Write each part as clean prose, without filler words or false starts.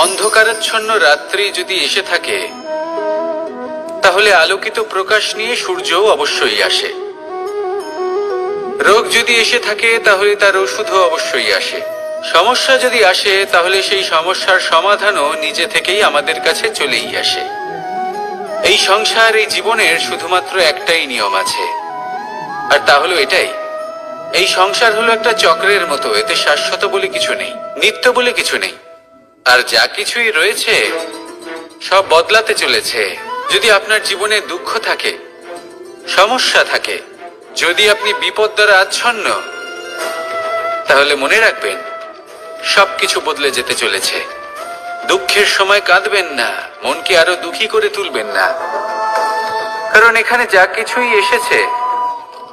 অন্ধকারাচ্ছন্ন রাত্রি যদি এসে থাকে, তাহলে আলোকিত প্রকাশ নিয়ে সূর্যও অবশ্যই আসে। রোগ যদি এসে থাকে, তাহলে তার ওষুধও অবশ্যই আসে। সমস্যা যদি আসে, তাহলে সেই সমস্যার সমাধানও নিজে থেকেই আমাদের কাছে চলেই আসে। এই সংসার, এই জীবনের শুধুমাত্র একটাই নিয়ম আছে, আর তা হলো এটাই: এই সংসার হলো একটা চক্রের মতো। এতে শাশ্বত বলে কিছু নেই, নিত্য বলে কিছু নেই। আর যা কিছুই রয়েছে সব বদলাতে চলেছে। যদি আপনার জীবনে দুঃখ থাকে, সমস্যা থাকে, যদি আপনি বিপদ দ্বারা আচ্ছন্ন, তাহলে মনে রাখবেন সবকিছু বদলে যেতে চলেছে। দুঃখের সময় কাঁদবেন না, মনকে আরো দুঃখী করে তুলবেন না, কারণ এখানে যা কিছুই এসেছে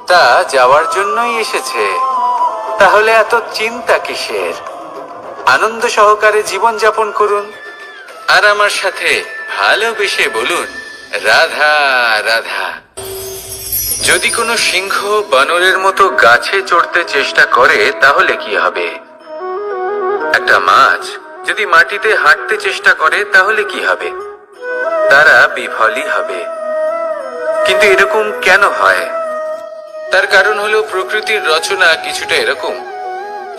তা যাওয়ার জন্যই এসেছে। তাহলে এত চিন্তা কিসের? আনন্দ সহকারে জীবন যাপন করুন, আর আমার সাথে ভালোবেসে বলুন রাধা রাধা। যদি কোনো সিংহ বানরের মতো গাছে চড়তে চেষ্টা করে, তাহলে কি হবে? একটা মাছ যদি মাটিতে হাঁটতে চেষ্টা করে, তাহলে কি হবে? তারা বিফলই হবে। কিন্তু এরকম কেন হয়? তার কারণ হলো প্রকৃতির রচনা কিছুটা এরকম।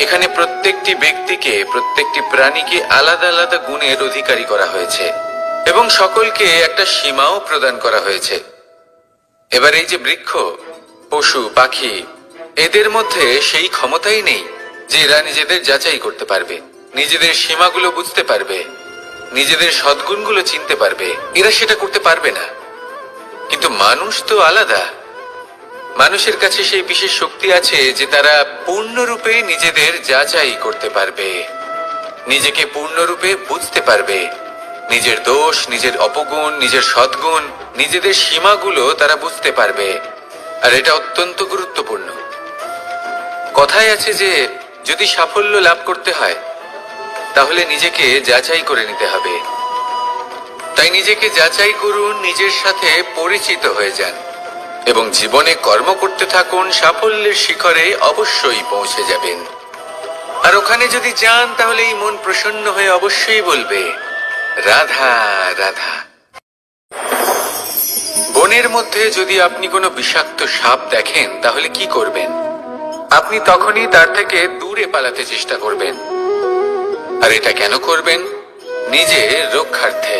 এখানে প্রত্যেকটি ব্যক্তিকে, প্রত্যেকটি প্রাণীকে আলাদা আলাদা গুণের অধিকারী করা হয়েছে, এবং সকলকে একটা সীমাও প্রদান করা হয়েছে। এবার এই যে বৃক্ষ, পশু, পাখি, এদের মধ্যে সেই ক্ষমতাই নেই যে এরা নিজেদের যাচাই করতে পারবে, নিজেদের সীমাগুলো বুঝতে পারবে, নিজেদের সদ্গুণগুলো চিনতে পারবে। এরা সেটা করতে পারবে না। কিন্তু মানুষ তো আলাদা। মানুষের কাছে সেই বিশেষ শক্তি আছে যে তারা পূর্ণরূপে নিজেদের যাচাই করতে পারবে, নিজেকে পূর্ণরূপে বুঝতে পারবে, নিজের দোষ, নিজের অপগুণ, নিজের সদ্গুণ, নিজেদের সীমাগুলো তারা বুঝতে পারবে। আর এটা অত্যন্ত গুরুত্বপূর্ণ। কথায় আছে যে যদি সাফল্য লাভ করতে হয়, তাহলে নিজেকে যাচাই করে নিতে হবে। তাই নিজেকে যাচাই করুন, নিজের সাথে পরিচিত হয়ে যান, এবং জীবনে কর্ম করতে থাকুন। সাফল্যের শিখরে অবশ্যই পৌঁছে যাবেন। আর ওখানে যদি যান, তাহলে এই মন প্রসন্ন হয়ে অবশ্যই বলবে রাধা রাধা। বনের মধ্যে যদি আপনি কোনো বিষাক্ত সাপ দেখেন, তাহলে কি করবেন? আপনি তখনই তার থেকে দূরে পালাতে চেষ্টা করবেন। আর এটা কেন করবেন? নিজের রক্ষার্থে।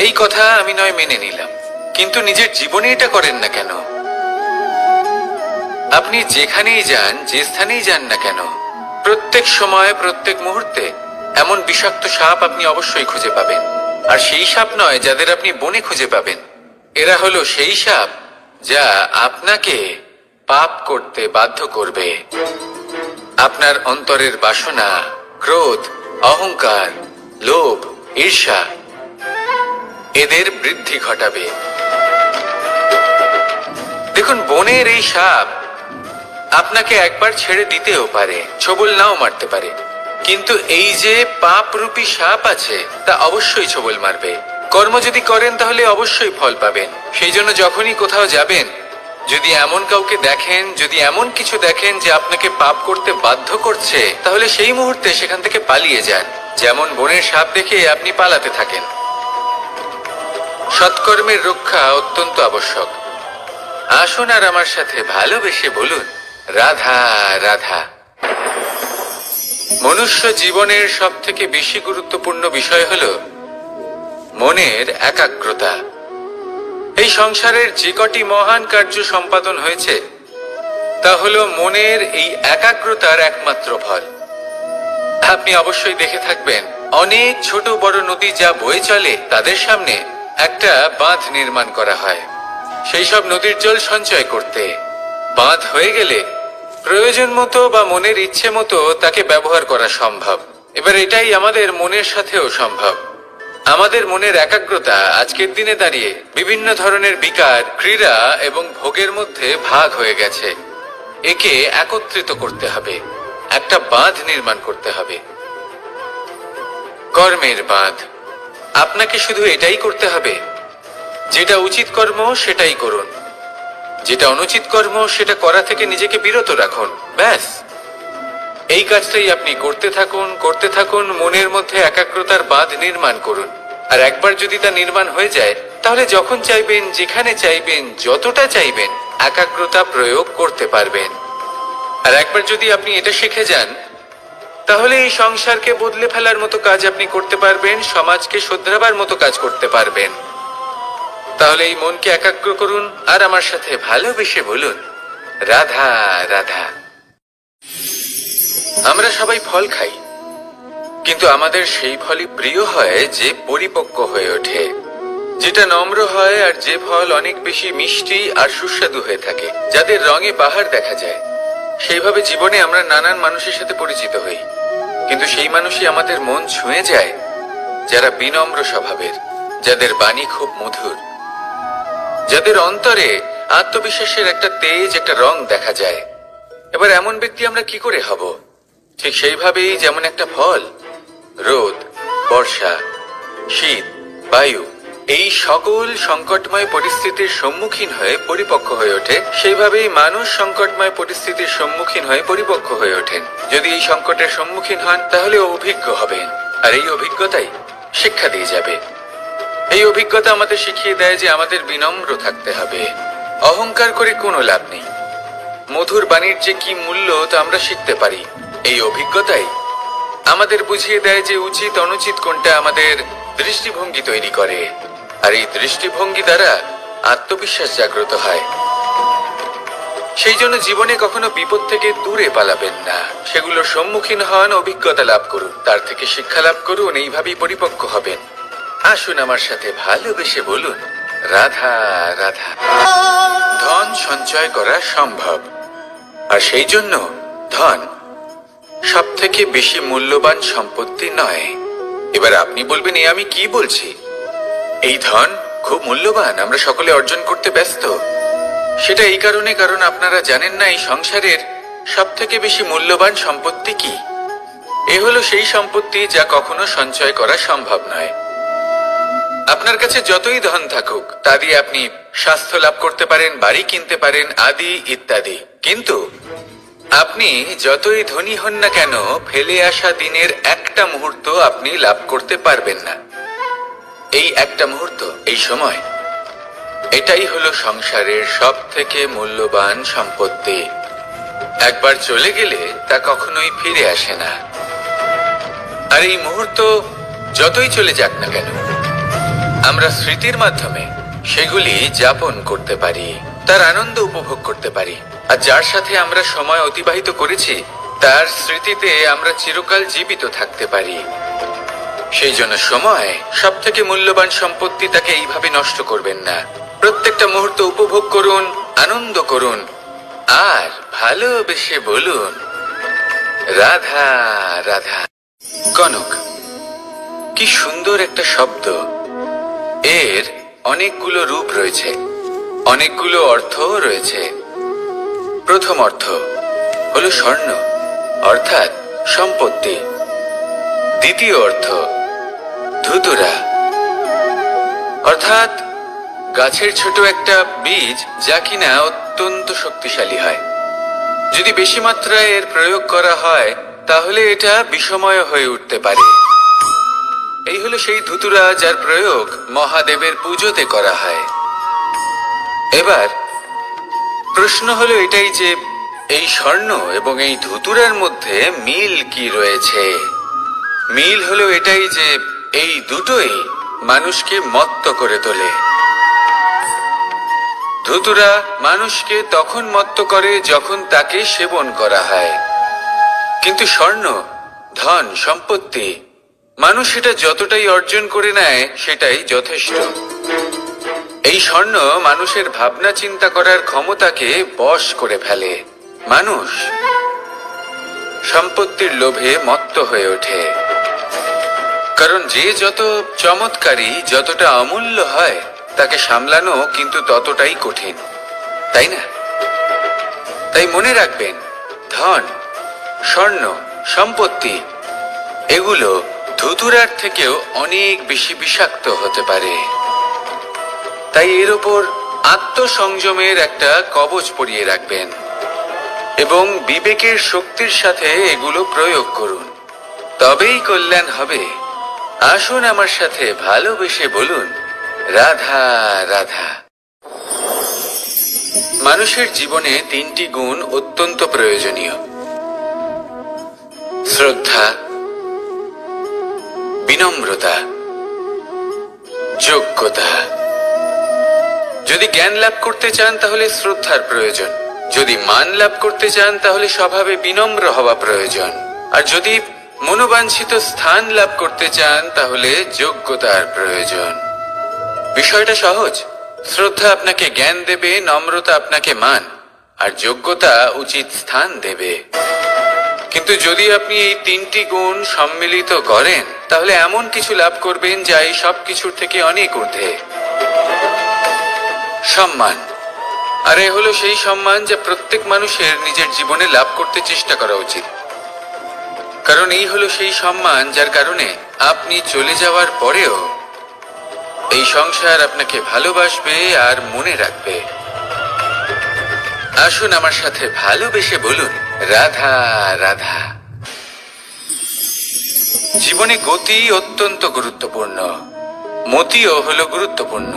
এই কথা আমি নয় মেনে নিলাম, কিন্তু নিজের জীবনে এটা করেন না কেন? আপনি যেখানেই যান, যে স্থানেই যান না কেন, প্রত্যেক সময়, প্রত্যেক মুহূর্তে এমন বিষাক্ত সাপ আপনি অবশ্যই খুঁজে পাবেন। আর সেই সাপ নয় যাদের আপনি বনে খুঁজে পাবেন। এরা হলো সেই সাপ যা আপনাকে পাপ করতে বাধ্য করবে। আপনার অন্তরের বাসনা, ক্রোধ, অহংকার, লোভ, ঈর্ষা, এদের বৃদ্ধি ঘটাবে। দেখুন, বনের এই সাপ আপনাকে একবার ছেড়ে দিতেও পারে, ছোবল নাও মারতে পারে, কিন্তু এই যে পাপরূপী সাপ আছে, তা অবশ্যই ছোবল মারবে। কর্ম যদি করেন, তাহলে অবশ্যই ফল পাবেন। সেই জন্য যখনই কোথাও যাবেন, যদি এমন কাউকে দেখেন, যদি এমন কিছু দেখেন যে আপনাকে পাপ করতে বাধ্য করছে, তাহলে সেই মুহূর্তে সেখান থেকে পালিয়ে যান। যেমন বনের সাপ দেখে আপনি পালাতে থাকেন। সৎকর্মের রক্ষা অত্যন্ত আবশ্যক। আসুন আর আমার সাথে ভালোবেসে বলুন রাধা রাধা। মনুষ্য জীবনের সব থেকে বেশি গুরুত্বপূর্ণ বিষয় হল মনের একাগ্রতা। এই সংসারের যে কটি মহান কার্য সম্পাদন হয়েছে, তা হল মনের এই একাগ্রতার একমাত্র ফল। আপনি অবশ্যই দেখে থাকবেন, অনেক ছোট বড় নদী যা বয়ে চলে, তাদের সামনে একটা বাঁধ নির্মাণ করা হয় সেই সব নদীর জল সঞ্চয় করতে। বাঁধ হয়ে গেলে প্রয়োজন মতো বা মনের ইচ্ছে মতো তাকে ব্যবহার করা সম্ভব। এবার এটাই আমাদের মনের সাথেও সম্ভব। আমাদের মনের একাগ্রতা আজকের দিনে দাঁড়িয়ে বিভিন্ন ধরনের বিকার, ক্রীড়া এবং ভোগের মধ্যে ভাগ হয়ে গেছে। একে একত্রিত করতে হবে, একটা বাঁধ নির্মাণ করতে হবে, কর্মের বাঁধ। আপনাকে শুধু এটাই করতে হবে, যেটা উচিত কর্ম সেটাই করুন, যেটা অনুচিত কর্ম সেটা করা থেকে নিজেকে বিরত রাখুন। ব্যাস, এই কাজটাই আপনি করতে থাকুন, মনের মধ্যে একাগ্রতার বাঁধ নির্মাণ করুন। আর একবার যদি তা নির্মাণ হয়ে যায়, তাহলে যখন চাইবেন, যেখানে চাইবেন, যতটা চাইবেন, একাগ্রতা প্রয়োগ করতে পারবেন। আর একবার যদি আপনি এটা শিখে যান, তাহলে এই সংসারকে বদলে ফেলার মতো কাজ আপনি করতে পারবেন, সমাজকে শোধরাবার মতো কাজ করতে পারবেন। তাহলে এই মনকে একাগ্র করুন আর আমার সাথে ভালোবেসে বলুন, রাধা রাধা। আমরা সবাই ফল খাই, কিন্তু আমাদের সেই ফলই প্রিয় হয় যে পরিপক্ক হয়ে ওঠে, যেটা নম্র হয়, আর যে ফল অনেক বেশি মিষ্টি আর সুস্বাদু হয়ে থাকে, যাদের রঙে বাহার দেখা যায়। সেইভাবে জীবনে আমরা নানান মানুষের সাথে পরিচিত হই, কিন্তু সেই মানুষই আমাদের মন ছুঁয়ে যায় যারা বিনম্র স্বভাবের, যাদের বাণী খুব মধুর, যাদের অন্তরে আত্মবিশ্বাসের একটা তেজ, একটা রং দেখা যায়। এবার এমন ব্যক্তি আমরা কি করে হব? ঠিক সেইভাবেই যেমন একটা ফল রোদ, বর্ষা, শীত, বায়ু এই সকল সংকটময় পরিস্থিতির সম্মুখীন হয়ে পরিপক্ক হয়ে ওঠে, সেইভাবেই মানুষ সংকটময় পরিস্থিতির সম্মুখীন হয়ে পরিপক্ক হয়ে ওঠেন। যদি এই সংকটের সম্মুখীন হন, তাহলে অভিজ্ঞ হবেন, আর এই অভিজ্ঞতাই শিক্ষা দিয়ে যাবে। এই অভিজ্ঞতা আমাদের শিখিয়ে দেয় যে আমাদের বিনম্র থাকতে হবে, অহংকার করে কোনো লাভ নেই। মধুর বাণীর যে কি মূল্য তা আমরা শিখতে পারি। এই অভিজ্ঞতাই আমাদের বুঝিয়ে দেয় যে উচিত অনুচিত কোনটা, আমাদের দৃষ্টিভঙ্গি তৈরি করে, আর এই দৃষ্টিভঙ্গি দ্বারা আত্মবিশ্বাস জাগ্রত হয়। সেই জন্য জীবনে কখনো বিপদ থেকে দূরে পালাবেন না, সেগুলোর সম্মুখীন হন, অভিজ্ঞতা লাভ করুন, তার থেকে শিক্ষা লাভ করুন, এইভাবেই পরিপক্ক হবেন। আসুন আমার সাথে ভালোবেসে বলুন, রাধা রাধা। ধন সঞ্চয় করা সম্ভব, আর সেই জন্য ধন সব থেকে বেশি মূল্যবান সম্পত্তি নয়। এবার আপনি বলবেন, এ আমি কি বলছি? এই ধন খুব মূল্যবান, আমরা সকলে অর্জন করতে ব্যস্ত। সেটা এই কারণে, কারণ আপনারা জানেন না এই সংসারের সব থেকে বেশি মূল্যবান সম্পত্তি কি। এ হলো সেই সম্পত্তি যা কখনো সঞ্চয় করা সম্ভব নয়। আপনার কাছে যতই ধন থাকুক, তা দিয়ে আপনি স্বাস্থ্য লাভ করতে পারেন, বাড়ি কিনতে পারেন, আদি ইত্যাদি, কিন্তু আপনি যতই ধনী হন না কেন, ফেলে আসা দিনের একটা মুহূর্ত আপনি লাভ করতে পারবেন না। এই একটা মুহূর্ত, এই সময়, এটাই হলো সংসারের সব থেকে মূল্যবান সম্পত্তি। একবার চলে গেলে তা কখনোই ফিরে আসে না। আর এই মুহূর্ত যতই চলে যাক না কেন, আমরা স্মৃতির মাধ্যমে সেগুলি যাপন করতে পারি, তার আনন্দ উপভোগ করতে পারি। আর যার সাথে আমরা সময় অতিবাহিত করেছি, তার স্মৃতিতে আমরা চিরকাল জীবিত থাকতে পারি। সেই জন্য সময় সব থেকে মূল্যবান সম্পত্তি, তাকে এইভাবে নষ্ট করবেন না। প্রত্যেকটা মুহূর্ত উপভোগ করুন, আনন্দ করুন, আর ভালোবেসে বলুন, রাধা রাধা। কনক, কি সুন্দর একটা শব্দ। এর অনেকগুলো রূপ রয়েছে, অনেকগুলো অর্থও রয়েছে। প্রথম অর্থ হলো স্বর্ণ, অর্থাৎ সম্পত্তি। দ্বিতীয় অর্থ ধুতুরা, অর্থাৎ গাছের ছোট একটা বীজ, যা কিনা অত্যন্ত শক্তিশালী হয়। যদি বেশি মাত্রায় এর প্রয়োগ করা হয়, তাহলে এটা বিষময় হয়ে উঠতে পারে। এই হলো সেই ধুতুরা যার প্রয়োগ মহাদেবের পুজোতে করা হয়। এবার প্রশ্ন হলো এটাই যে এই স্বর্ণ এবং এই ধুতুরার মধ্যে মিল কি রয়েছে। মিল হলো এটাই যে এই দুটোই মানুষকে মত্ত করে তোলে। ধুতুরা মানুষকে তখন মত্ত করে যখন তাকে সেবন করা হয়, কিন্তু স্বর্ণ, ধন, সম্পত্তি, মানুষ সেটা যতটাই অর্জন করে নেয় সেটাই যথেষ্ট। এই স্বর্ণ মানুষের ভাবনা চিন্তা করার ক্ষমতাকে বশ করে ফেলে। মানুষ সম্পত্তির লোভে মত্ত হয়ে ওঠে, কারণ যে যত চমৎকারী, যতটা অমূল্য হয়, তাকে সামলানো কিন্তু ততটাই কঠিন, তাই না? তাই মনে রাখবেন, ধন, স্বর্ণ, সম্পত্তি এগুলো ধুতুরার থেকেও অনেক বেশি বিষাক্ত হতে পারে। তাই এর ওপর আত্মসংযমের একটা কবচ পরিয়ে রাখবেন। এবং বিবেকের শক্তির সাথে এগুলো প্রয়োগ করুন, তবেই কল্যাণ হবে। আসুন আমার সাথে ভালোবেসে বলুন, রাধা রাধা। মানুষের জীবনে 3টি গুণ অত্যন্ত প্রয়োজনীয়: শ্রদ্ধা, বিনম্রতা, যোগ্যতা। যদি জ্ঞান লাভ করতে চান তাহলে শ্রদ্ধার প্রয়োজন, যদি মান লাভ করতে চান তাহলে স্বভাবে বিনম্র হওয়া প্রয়োজন, আর যদি মনোবাঞ্ছিত স্থান লাভ করতে চান তাহলে যোগ্যতার প্রয়োজন। বিষয়টা সহজ। শ্রদ্ধা আপনাকে জ্ঞান দেবে, নম্রতা আপনাকে মান, আর যোগ্যতা উচিত স্থান দেবে। কিন্তু যদি আপনি এই 3টি গুণ সম্মিলিত করেন তাহলে এমন কিছু লাভ করবেন যা এই সব কিছুর থেকে অনেক ঊর্ধ্বে। সম্মান। আর এ হলো সেই সম্মান যা প্রত্যেক মানুষের নিজের জীবনে লাভ করতে চেষ্টা করা উচিত, কারণ এই হলো সেই সম্মান যার কারণে আপনি চলে যাওয়ার পরেও এই সংসার আপনাকে ভালোবাসবে আর মনে রাখবে। আসুন আমার সাথে ভালোবেসে বলুন, রাধা রাধা। জীবনে গতি অত্যন্ত গুরুত্বপূর্ণ, মতিও হলো গুরুত্বপূর্ণ,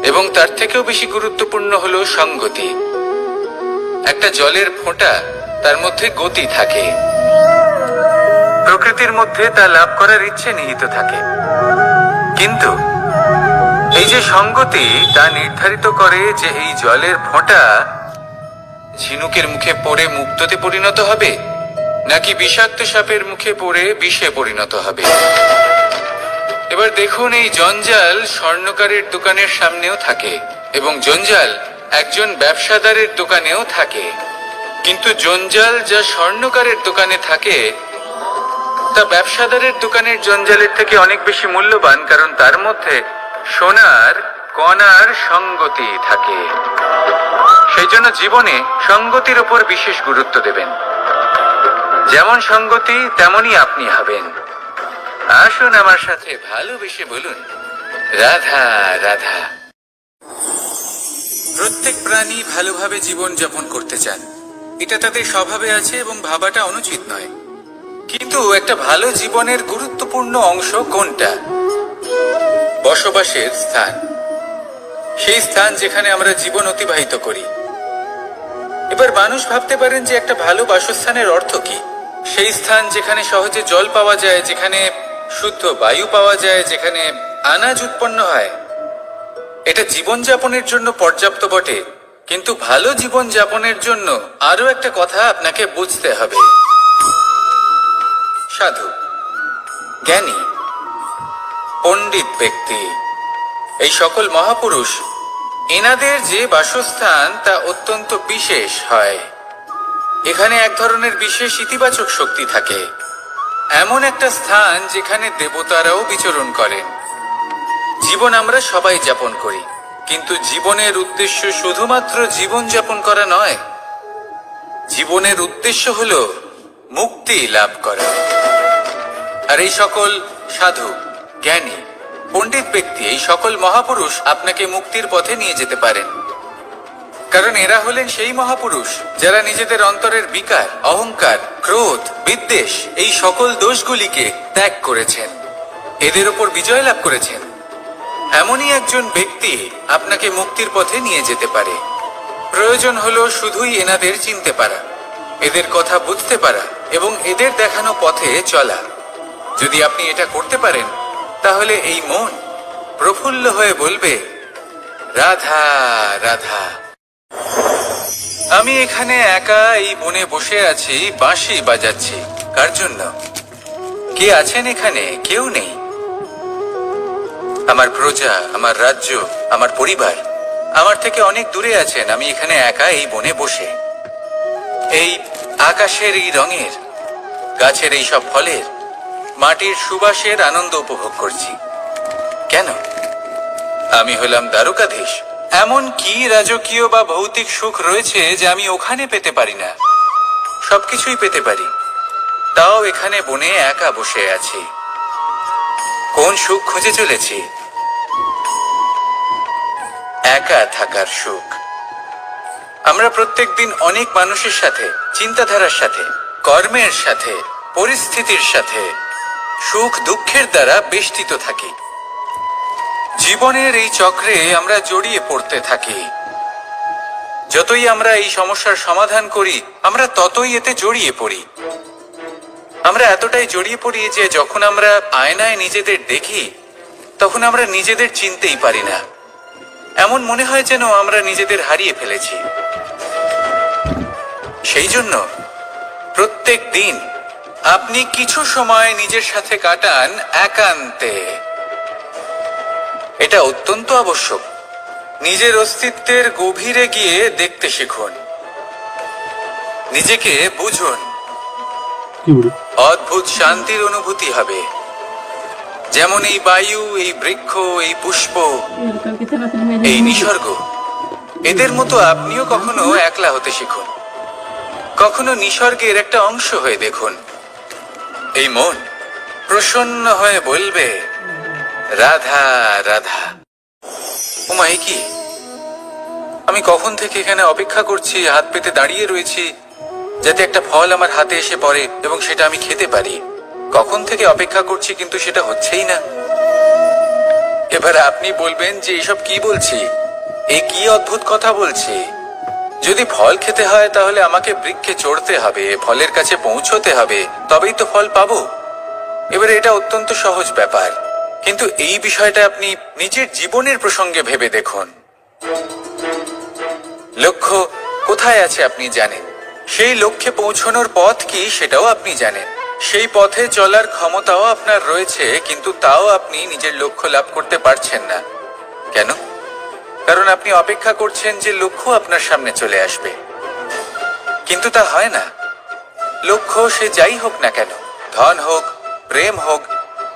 এবং তার থেকেও বেশি গুরুত্বপূর্ণ হলো সঙ্গতি। একটা জলের ফোঁটা, তার মধ্যে গতি থাকে, প্রকৃতির মধ্যে তা লাভ করার ইচ্ছে নিহিত থাকে, কিন্তু এই যে সঙ্গতি তা নির্ধারিত করে যে এই জলের ফোঁটা ঝিনুকের মুখে পড়ে মুক্ততে পরিণত হবে নাকি বিষাক্ত সাপের মুখে পড়ে বিষে পরিণত হবে। এবার দেখুন, এই জঞ্জাল স্বর্ণকারের দোকানের সামনেও থাকে এবং জঞ্জাল একজন ব্যবসাদারের দোকানেও থাকে, কিন্তু জঞ্জাল যা স্বর্ণকারের দোকানে থাকে তা ব্যবসাদারের দোকানের জঞ্জালের থেকে অনেক বেশি মূল্যবান, কারণ তার মধ্যে সোনার কণার সঙ্গতি থাকে। সেই জন্য জীবনে সঙ্গতির উপর বিশেষ গুরুত্ব দেবেন। যেমন সঙ্গতি তেমনই আপনি হবেন। আসুন আমার সাথে ভালোবেসে বলুন, রাধা রাধা। প্রত্যেক প্রাণী ভালোভাবে জীবন যাপন করতে চান, এটা তাদের স্বভাবে আছে এবং ভাবাটা অনুচিত নয়। কিন্তু একটা ভালো জীবনের গুরুত্বপূর্ণ অংশ কোনটা? বসবাসের স্থান। সেই স্থান যেখানে আমরা জীবন অতিবাহিত করি। এবার মানুষ ভাবতে পারেন যে একটা ভালো বাসস্থানের অর্থ কি? সেই স্থান যেখানে সহজে জল পাওয়া যায়, যেখানে শুদ্ধ বায়ু পাওয়া যায়, যেখানে আনাজ উৎপন্ন হয়। এটা জীবনযাপনের জন্য পর্যাপ্ত বটে, কিন্তু ভালো জীবন যাপনের জন্য আরো একটা কথা আপনাকে বুঝতে হবে। সাধু, জ্ঞানী, পণ্ডিত ব্যক্তি, এই সকল মহাপুরুষ, এনাদের যে বাসস্থান তা অত্যন্ত বিশেষ হয়। এখানে এক ধরনের বিশেষ ইতিবাচক শক্তি থাকে, এমন একটা স্থান যেখানে দেবতারাও বিচরণ করেন। জীবন আমরা সবাই যাপন করি, কিন্তু জীবনের উদ্দেশ্য শুধুমাত্র জীবন যাপন করা নয়। জীবনের উদ্দেশ্য হলো মুক্তি লাভ করা। আর এই সকল সাধু, জ্ঞানী, পণ্ডিত ব্যক্তি, এই সকল মহাপুরুষ আপনাকে মুক্তির পথে নিয়ে যেতে পারেন, কারণ এরা হলেন সেই মহাপুরুষ যারা নিজেদের অন্তরের বিকার, অহংকার, ক্রোধ, বিদ্বেষ এই সকল দোষগুলিকে ত্যাগ করেছেন, এদের ওপর বিজয় লাভ করেছেন। এমনই একজন ব্যক্তি আপনাকে মুক্তির পথে নিয়ে যেতে পারে। প্রয়োজন হলো শুধুই এনাদের চিনতে পারা, এদের কথা বুঝতে পারা এবং এদের দেখানো পথে চলা। যদি আপনি এটা করতে পারেন তাহলে এই মন প্রফুল্ল হয়ে বলবে, রাধা রাধা। আমি এখানে একা এই বনে বসে আছি, বাঁশি বাজাচ্ছি। কার জন্য? কে আছেন এখানে? কেউ নেই। আমার প্রজা, আমার রাজ্য, আমার পরিবার আমার থেকে অনেক দূরে আছেন। আমি এখানে একা এই বনে বসে এই আকাশের এই রঙের, গাছের এই সব ফলের, মাটির সুবাসের আনন্দ উপভোগ করছি। কেন? আমি হলাম দ্বারকাধীশ। এমন কি রাজকীয় বা ভৌতিক সুখ রয়েছে যে আমি ওখানে পেতে পারি না? সবকিছুই পেতে পারি, তাও এখানে বনে একা বসে আছি। কোন সুখ খুঁজে চলেছি? একা থাকার সুখ। আমরা প্রত্যেকদিন অনেক মানুষের সাথে, চিন্তাধারার সাথে, কর্মের সাথে, পরিস্থিতির সাথে, সুখ দুঃখের দ্বারা বেষ্টিত থাকি। জীবনের এই চক্রে আমরা জড়িয়ে পড়তে থাকি। যতই আমরা এই সমস্যার সমাধান করি, আমরা ততই এতে জড়িয়ে পড়ি। আমরা এতটাই জড়িয়ে পড়ি যে যখন আমরা আয়নায় নিজেদের দেখি, তখন আমরা নিজেদের চিনতেই পারি না। এমন মনে হয় যেন আমরা নিজেদের হারিয়ে ফেলেছি। সেই জন্য প্রত্যেক দিন আপনি কিছু সময় নিজের সাথে কাটান একান্তে। এটা অত্যন্ত আবশ্যক। নিজের অস্তিত্বের গভীরে গিয়ে দেখতে শিখুন, নিজেকে বুঝুন। অদ্ভুত শান্তির অনুভূতি হবে। যেমন এই বায়ু, এই বৃক্ষ, এই পুষ্প, এই নিসর্গ, এদের মতো আপনিও কখনো একলা হতে শিখুন। কখনো নিসর্গের একটা অংশ হয়ে দেখুন। এই মন প্রসন্ন হয়ে বলবে, রাধা রাধা। ওমা, এ কি? আমি কখন থেকে এখানে অপেক্ষা করছি, হাত পেতে দাঁড়িয়ে রয়েছি যাতে একটা ফল আমার হাতে এসে পড়ে এবং সেটা আমি খেতে পারি। কখন থেকে অপেক্ষা করছি, কিন্তু সেটা হচ্ছেই না। এবার আপনি বলবেন যে এসব কি বলছি, এ কি অদ্ভুত কথা বলছি। যদি ফল খেতে হয় তাহলে আমাকে বৃক্ষে চড়তে হবে, ফলের কাছে পৌঁছতে হবে, তবেই তো ফল পাবো। এবারে এটা অত্যন্ত সহজ ব্যাপার, কিন্তু এই বিষয়টা আপনি নিজের জীবনের প্রসঙ্গে ভেবে দেখুন। লক্ষ্য কোথায় আছে আপনি জানেন, সেই লক্ষ্যে পৌঁছানোর পথ কি সেটাও আপনি জানেন, সেই পথে চলার ক্ষমতাও আপনার রয়েছে, কিন্তু তাও আপনি নিজের লক্ষ্য লাভ করতে পারছেন না। কেন? কারণ আপনি অপেক্ষা করছেন যে লক্ষ্য আপনার সামনে চলে আসবে, কিন্তু তা হয় না। লক্ষ্য সে যাই হোক না কেন, ধন হোক, প্রেম হোক,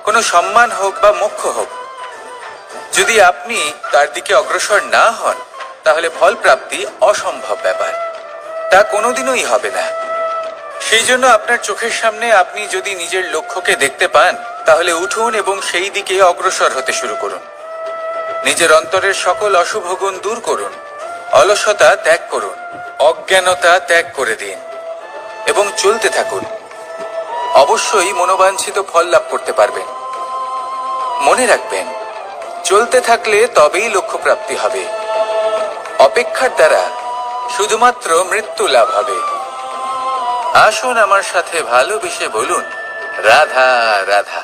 কোনো সম্মান হোক বা মোক্ষ হোক, যদি আপনি তার দিকে অগ্রসর না হন তাহলে ফল প্রাপ্তি অসম্ভব ব্যাপার, তা কোনোদিনই হবে না। সেই জন্য আপনার চোখের সামনে আপনি যদি নিজের লক্ষ্যকে দেখতে পান, তাহলে উঠুন এবং সেই দিকে অগ্রসর হতে শুরু করুন। নিজের অন্তরের সকল অশুভ গুণ দূর করুন, অলসতা ত্যাগ করুন, অজ্ঞানতা ত্যাগ করে দিন এবং চলতে থাকুন। অবশ্যই মনোবাঞ্ছিত ফল লাভ করতে পারবেন। মনে রাখবেন, চলতে থাকলে তবেই লক্ষ্য প্রাপ্তি হবে। অপেক্ষার দ্বারা শুধুমাত্র মৃত্যু লাভ হবে। আসুন আমার সাথে ভালোবেসে বলুন, রাধা রাধা।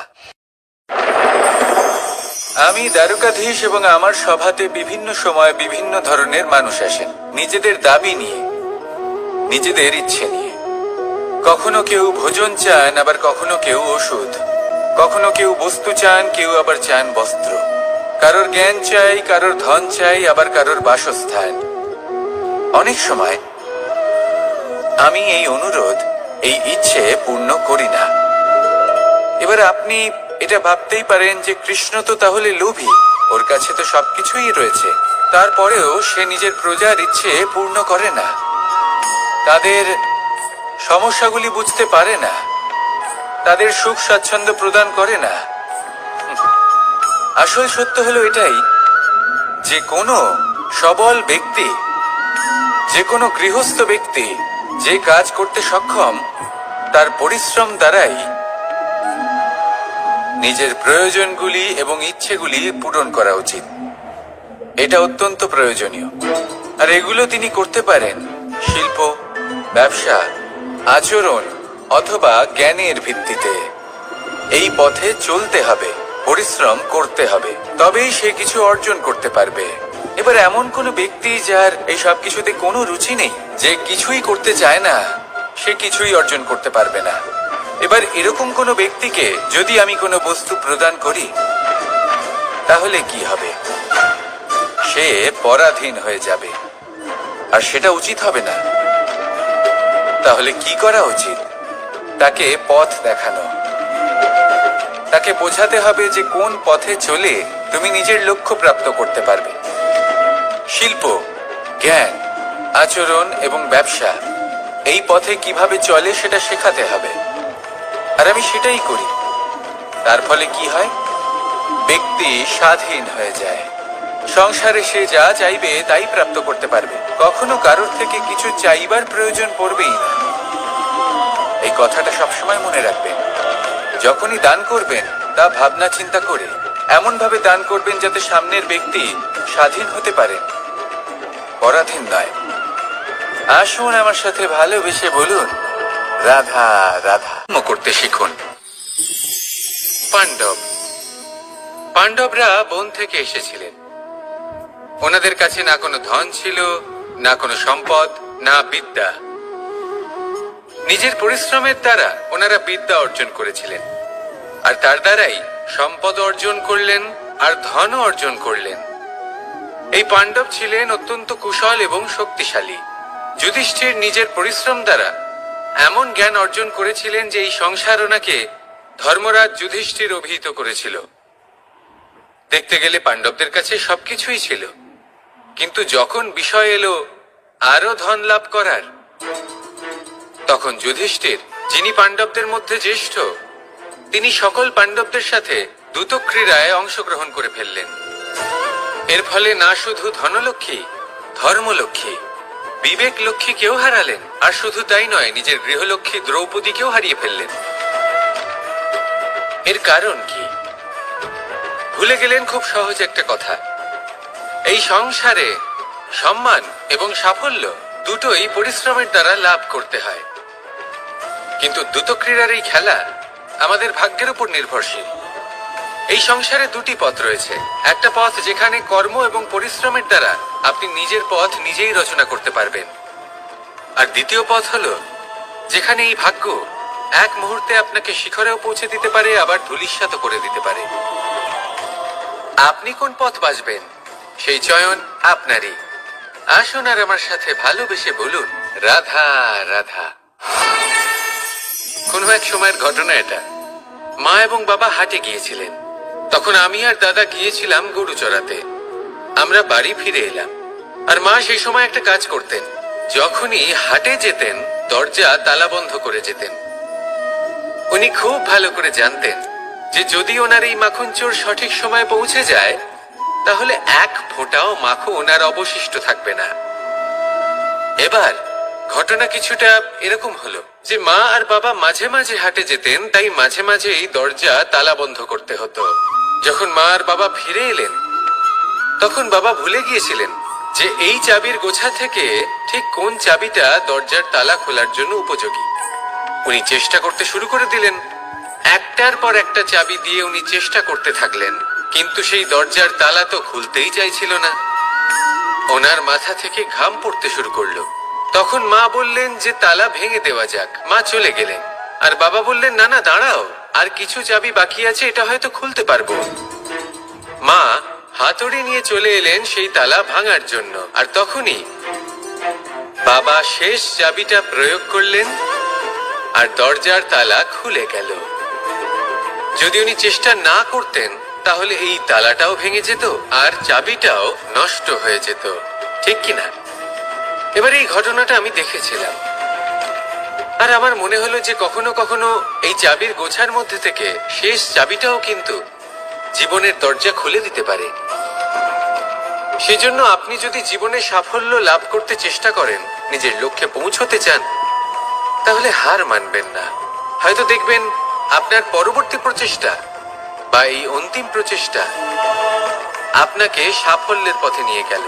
আমি দ্বারকাধীশ এবং আমার সভাতে বিভিন্ন সময় বিভিন্ন ধরনের মানুষ আসেন, নিজেদের দাবি নিয়ে, নিজেদের ইচ্ছে নিয়ে। কখনো কেউ ভোজন চান, আবার কখনো কেউ ওষুধ, কখনো কেউ বস্তু চান, কেউ আবার চান বস্ত্র। কারোর জ্ঞান চাই, কারোর ধন চাই, আবার কারোর বাসস্থান। অনেক সময় আমি এই অনুরোধ, এই ইচ্ছে পূর্ণ করি না। এবার আপনি এটা ভাবতেই পারেন যে কৃষ্ণ তো তাহলে লোভী, ওর কাছে তো সবকিছুই রয়েছে, তারপরেও সে নিজের প্রজার ইচ্ছে পূর্ণ করে না, তাদের সমস্যাগুলি বুঝতে পারে না, তাদের সুখ স্বাচ্ছন্দ্য প্রদান করে না। আসল সত্য হলো এটাই যে কোনো সবল ব্যক্তি, যে কোনো গৃহস্থ ব্যক্তি যে কাজ করতে সক্ষম, তার পরিশ্রম দ্বারাই নিজের প্রয়োজনগুলি এবং ইচ্ছেগুলি পূরণ করা উচিত। এটা অত্যন্ত প্রয়োজনীয়। আর এগুলো তিনি করতে পারেন শিল্প, ব্যবসা, আচরণ অথবা জ্ঞানের ভিত্তিতে। এই পথে চলতে হবে, পরিশ্রম করতে হবে, তবেই সে কিছু অর্জন করতে পারবে। এবার এমন কোনো ব্যক্তি যার এই সব কিছুতে কোনো রুচি নেই, যে কিছুই করতে চায় না, সে কিছুই অর্জন করতে পারবে না। এবার এরকম কোনো ব্যক্তিকে যদি আমি কোনো বস্তু প্রদান করি, তাহলে কি হবে? সে পরাধীন হয়ে যাবে, আর সেটা উচিত হবে না। তাহলে কি করা উচিত? তাকে পথ দেখানো, তাকে বোঝাতে হবে যে কোন পথে চলে তুমি নিজের লক্ষ্য প্রাপ্ত করতে পারবে। শিল্প, জ্ঞান, আচরণ এবং ব্যবসা, এই পথে কিভাবে চলে সেটা শেখাতে হবে। আর আমি সেটাই করি। তার ফলে কি হয়? ব্যক্তি স্বাধীন হয়ে যায়, সংসারে সে যা চাইবে তাই প্রাপ্ত করতে পারবে, কখনো কারোর থেকে কিছু চাইবার প্রয়োজন পড়বেই না। এই কথাটা সবসময় মনে রাখবেন। যখনই দান করবেন তা ভাবনা চিন্তা করে এমন ভাবে দান করবেন যাতে সামনের ব্যক্তি স্বাধীন হতে পারে, পরাধীন নয়। আসুন আমার সাথে ভালোবেসে বলুন রাধা রাধা করতে শিখুন। পাণ্ডবরা বন থেকে এসেছিলেন। ওনাদের কাছে না কোনো ধন ছিল, না কোনো সম্পদ, না বিদ্যা। নিজের পরিশ্রমের দ্বারা ওনারা বিদ্যা অর্জন করেছিলেন, আর তার দ্বারাই সম্পদ অর্জন করলেন আর ধনও অর্জন করলেন। এই পাণ্ডব ছিলেন অত্যন্ত কুশল এবং শক্তিশালী। যুধিষ্ঠির নিজের পরিশ্রম দ্বারা এমন জ্ঞান অর্জন করেছিলেন যে এই সংসার ওনাকে ধর্মরাজ যুধিষ্ঠির অভিহিত করেছিল। দেখতে গেলে পাণ্ডবদের কাছে সবকিছুই ছিল, কিন্তু যখন বিষয় এলো আরো ধন লাভ করার, তখন যুধিষ্ঠির, যিনি পাণ্ডবদের মধ্যে জ্যেষ্ঠ, তিনি সকল পাণ্ডবদের সাথে দ্যুতক্রীড়ায় অংশগ্রহণ করে ফেললেন। এর ফলে না শুধু ধনলক্ষ্মী, ধর্মলক্ষ্মী, বিবেক লক্ষ্মীকেও হারালেন, আর শুধু তাই নয়, নিজের গৃহলক্ষ্মী দ্রৌপদীকেও হারিয়ে ফেললেন। এর কারণ কি? ভুলে গেলেন খুব সহজ একটা কথা। এই সংসারে সম্মান এবং সাফল্য দুটোই পরিশ্রমের দ্বারা লাভ করতে হয়, কিন্তু দ্যুতক্রীড়ার এই খেলা আমাদের ভাগ্যের উপর নির্ভরশীল। এই সংসারে দুটি পথ রয়েছে। একটা পথ যেখানে কর্ম এবং পরিশ্রমের দ্বারা আপনি নিজের পথ নিজেই রচনা করতে পারবেন, আর দ্বিতীয় পথ হলো যেখানে এই ভাগ্য এক মুহূর্তে আপনাকে শিখরেও পৌঁছে দিতে পারে, আবার ধূলিসাৎ করে দিতে পারে। আপনি কোন পথ বাছবেন সেই চয়ন আপনারই। আসুন আর আমার সাথে ভালোবেসে বলুন রাধা রাধা। কোনো এক সময়ের ঘটনা এটা। মা এবং বাবা হাটে গিয়েছিলেন, তখন আমি আর দাদা গিয়েছিলাম গরু চড়াতে। আমরা বাড়ি ফিরে এলাম, আর মা সেই সময় একটা কাজ করতেন। যখনই হাটে যেতেন দরজা তালা বন্ধ করে যেতেন। উনি খুব ভালো করে জানতেন যে যদি ওনার এই মাখন চোর সঠিক সময়ে পৌঁছে যায় তাহলে এক ফোঁটাও মাখন ওনার অবশিষ্ট থাকবে না। এবার ঘটনা কিছুটা এরকম হলো যে মা আর বাবা মাঝে মাঝে হাটে যেতেন, তাই মাঝে মাঝে এই দরজা তালা বন্ধ করতে হতো। যখন মা আর বাবা ফিরে এলেন তখন বাবা ভুলে গিয়েছিলেন যে এই চাবির গোছা থেকে ঠিক কোন চাবিটা দরজার তালা খোলার জন্য উপযোগী। উনি চেষ্টা করতে শুরু করে দিলেন। একটার পর একটা চাবি দিয়ে উনি চেষ্টা করতে থাকলেন, কিন্তু সেই দরজার তালা তো খুলতেই চাইছিল না। ওনার মাথা থেকে ঘাম পড়তে শুরু করলো। তখন মা বললেন যে তালা ভেঙে দেওয়া যাক। মা চলে গেলেন, আর বাবা বললেন না না দাঁড়াও, আর কিছু চাবি বাকি আছে, এটা হয়তো খুলতে পারবো। মা হাতুড়ি নিয়ে চলে এলেন সেই তালা ভাঙার জন্য, আর তখনই বাবা শেষ চাবিটা প্রয়োগ করলেন আর দরজার তালা খুলে গেল। যদি উনি চেষ্টা না করতেন তাহলে এই তালাটাও ভেঙে যেত আর চাবিটাও নষ্ট হয়ে যেত, ঠিক কিনা? এবার এই ঘটনাটা আমি দেখেছিলাম, আর আমার মনে হলো যে কখনো কখনো এই চাবির গোছার মধ্যে থেকে শেষ চাবিটাও কিন্তু জীবনের দরজা খুলে দিতে পারে। সেজন্য আপনি যদি জীবনে সাফল্য লাভ করতে চেষ্টা করেন, নিজের লক্ষ্যে পৌঁছতে চান, তাহলে হার মানবেন না। হয়তো দেখবেন আপনার পরবর্তী প্রচেষ্টা বা এই অন্তিম প্রচেষ্টা আপনাকে সাফল্যের পথে নিয়ে গেল।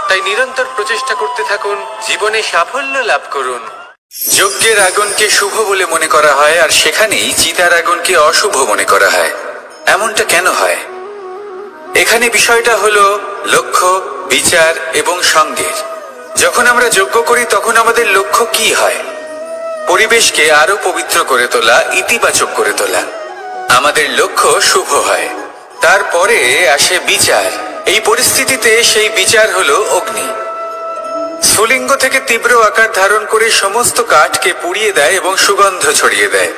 তাই নিরন্তর প্রচেষ্টা করতে থাকুন, জীবনে সাফল্য লাভ করুন। যজ্ঞের আগুনকে শুভ বলে মনে করা হয়, আর সেখানেই চিতার আগুনকে অশুভ মনে করা হয়। এমনটা কেন হয়? এখানে বিষয়টা হলো লক্ষ্য, বিচার এবং সঙ্গের। যখন আমরা যজ্ঞ করি তখন আমাদের লক্ষ্য কি হয়? পরিবেশকে আরো পবিত্র করে তোলা, ইতিবাচক করে তোলা। আমাদের লক্ষ্য শুভ হয়। তারপরে আসে বিচার। এই পরিস্থিতিতে সেই বিচার হলো অগ্নি। স্ফুলিঙ্গ থেকে তীব্র আকার ধারণ করে সমস্ত কাঠকে পুড়িয়ে দেয় এবং সুগন্ধ ছড়িয়ে দেয়।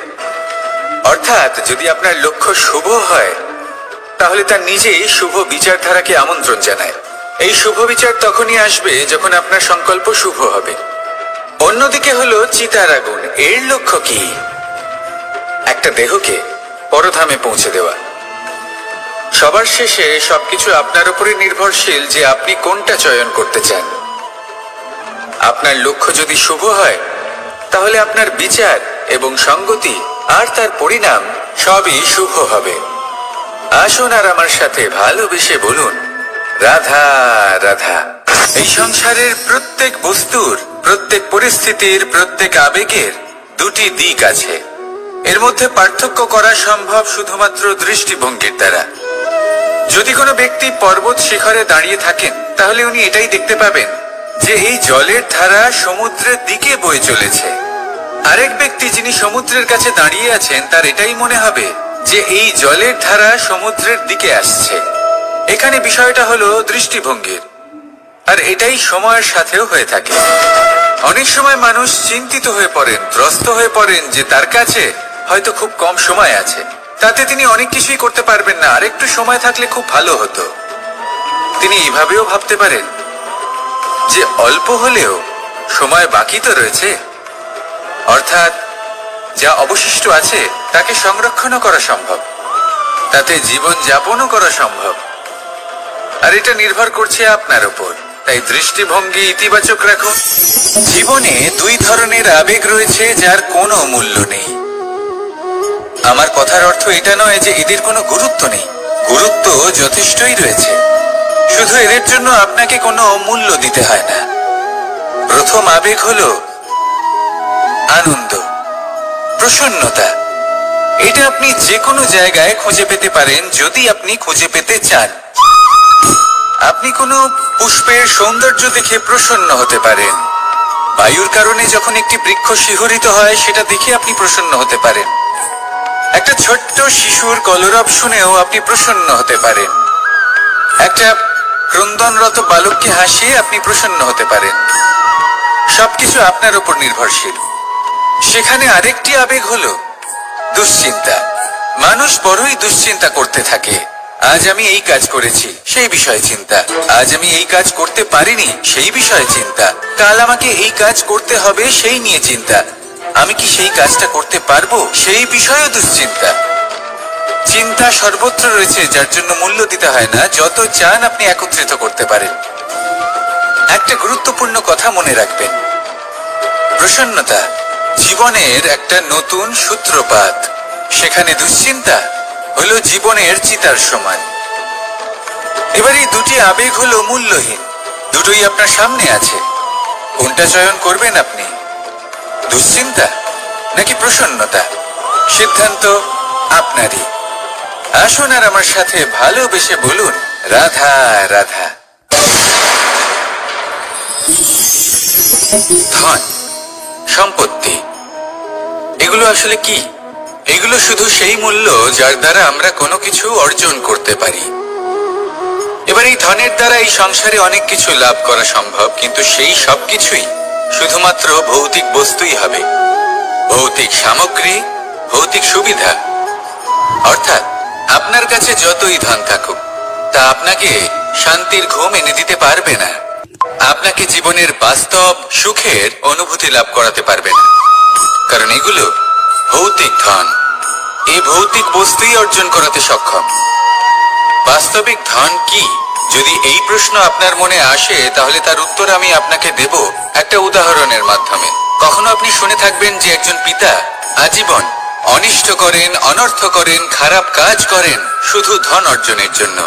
অর্থাৎ যদি আপনার লক্ষ্য শুভ হয় তাহলে তা নিজেই শুভ বিচারধারাকে আমন্ত্রণ জানায়। এই শুভ বিচার তখনই আসবে যখন আপনার সংকল্প শুভ হবে। অন্যদিকে হলো চিতার আগুন। এর লক্ষ্য কি? একটা দেহকে পরধামে পৌঁছে দেওয়া। সবার শেষে সবকিছু আপনার উপরে নির্ভরশীল যে আপনি কোনটা চয়ন করতে চান। আপনার লক্ষ্য যদি শুভ হয় তাহলে আপনার বিচার এবং সঙ্গতি আর তার পরিণাম সবই শুভ হবে। আসুন আর আমার সাথে ভালোবেসে বলুন, রাধা রাধা। এই সংসারের প্রত্যেক বস্তুর, প্রত্যেক পরিস্থিতির, প্রত্যেক আবেগের দুটি দিক আছে। এর মধ্যে পার্থক্য করা সম্ভব শুধুমাত্র দৃষ্টিভঙ্গির দ্বারা। যদি কোনো ব্যক্তি পর্বত শিখরে দাঁড়িয়ে থাকেন তাহলে উনি এটাই দেখতে পাবেন যে এই জলের ধারা সমুদ্রের দিকে বয়ে চলেছে। আরেক ব্যক্তি যিনি সমুদ্রের কাছে দাঁড়িয়ে আছেন তার এটাই মনে হবে যে এই জলের ধারা সমুদ্রের দিকে আসছে। এখানে বিষয়টা হলো দৃষ্টিভঙ্গির, আর এটাই সময়ের সাথেও হয়ে থাকে। অনেক সময় মানুষ চিন্তিত হয়ে পড়েন, ত্রস্ত হয়ে পড়েন যে তার কাছে হয়তো খুব কম সময় আছে, তাতে তিনি অনেক কিছুই করতে পারবেন না, আর একটু সময় থাকলে খুব ভালো হতো। তিনি এভাবেও ভাবতে পারেন যে অল্প হলেও সময় বাকি তো রয়েছে, অর্থাৎ যা অবশিষ্ট আছে তাকে সংরক্ষণও করা সম্ভব, তাতে জীবন যাপনও করা সম্ভব। আর এটা নির্ভর করছে আপনার উপর। তাই দৃষ্টিভঙ্গি ইতিবাচক রাখুন। জীবনে দুই ধরনের আবেগ রয়েছে যার কোনো মূল্য নেই। আমার কথার অর্থ এটা নয় যে এদের কোনো গুরুত্ব নেই, গুরুত্ব যথেষ্টই রয়েছে, শুধু এদের জন্য আপনাকে কোনো মূল্য দিতে হয় না। প্রথম আবেগ হলো আনন্দ, প্রসন্নতা। এটা আপনি যে কোনো জায়গায় খুঁজে পেতে পারেন যদি আপনি খুঁজে পেতে চান। আপনি কোনো পুষ্পের সৌন্দর্য দেখে প্রসন্ন হতে পারেন। বায়ুর কারণে যখন একটি বৃক্ষ শিহরিত হয় সেটা দেখে আপনি প্রসন্ন হতে পারেন। একটা ছোট্ট শিশুর কলরব শুনেও আপনি প্রসন্ন হতে পারেন। একটা ক্রন্দনরত বালককে হাসিয়ে আপনি প্রসন্ন হতে পারেন। সবকিছু আপনার উপর নির্ভরশীল। সেখানে আরেকটি আবেগ হলো দুশ্চিন্তা। মানুষ বড়ই দুশ্চিন্তা করতে থাকে। আজ আমি এই কাজ করেছি, সেই বিষয়ে চিন্তা। আজ আমি এই কাজ করতে পারিনি, সেই বিষয়ে চিন্তা। কাল আমাকে এই কাজ করতে হবে, সেই নিয়ে চিন্তা। আমি কি সেই কাজটা করতে পারবো, সেই বিষয়েও দুশ্চিন্তা। চিন্তা সর্বত্র রয়েছে, যার জন্য মূল্য দিতে হয় না। যত চান আপনি একত্রিত করতে পারেন। একটা গুরুত্বপূর্ণ কথা মনে রাখবেন, প্রসন্নতা জীবনের একটা নতুন সূত্রপাত। সেখানে দুশ্চিন্তা হলো জীবনের চিতার সমান। এবার এই দুটি আবেগ হলো মূল্যহীন, দুটোই আপনার সামনে আছে। কোনটা চয়ন করবেন আপনি, দুশ্চিন্তা নাকি প্রসন্নতা? সিদ্ধান্ত আপনারই। আসুন আর আমার সাথে ভালোবেসে বলুন, রাধা রাধা। ধন, সম্পত্তি, এগুলো আসলে কি? এগুলো শুধু সেই মূল্য যার দ্বারা আমরা কোনো কিছু অর্জন করতে পারি। এবার এই ধনের দ্বারা এই সংসারে অনেক কিছু লাভ করা সম্ভব, কিন্তু সেই সব কিছুই শুধুমাত্র ভৌতিক বস্তুই হবে, ভৌতিক সামগ্রী, ভৌতিক সুবিধা। অর্থাৎ আপনার কাছে যতই ধন থাকুক তা আপনাকে শান্তির ঘুম এনে দিতে পারবে না, আপনাকে জীবনের বাস্তব সুখের অনুভূতি লাভ করাতে পারবে না, কারণ এগুলো ভৌতিক ধন। এই ভৌতিক বস্তুই অর্জন করাতে সক্ষম। বাস্তবিক ধন কি? যদি এই প্রশ্ন আপনার মনে আসে তাহলে তার উত্তর আমি আপনাকে দেব একটা উদাহরণের মাধ্যমে। কখনো আপনি শুনে থাকবেন যে একজন পিতা আজীবন অনিষ্ট করেন, অনর্থ করেন, খারাপ কাজ করেন শুধু ধন অর্জনের জন্য।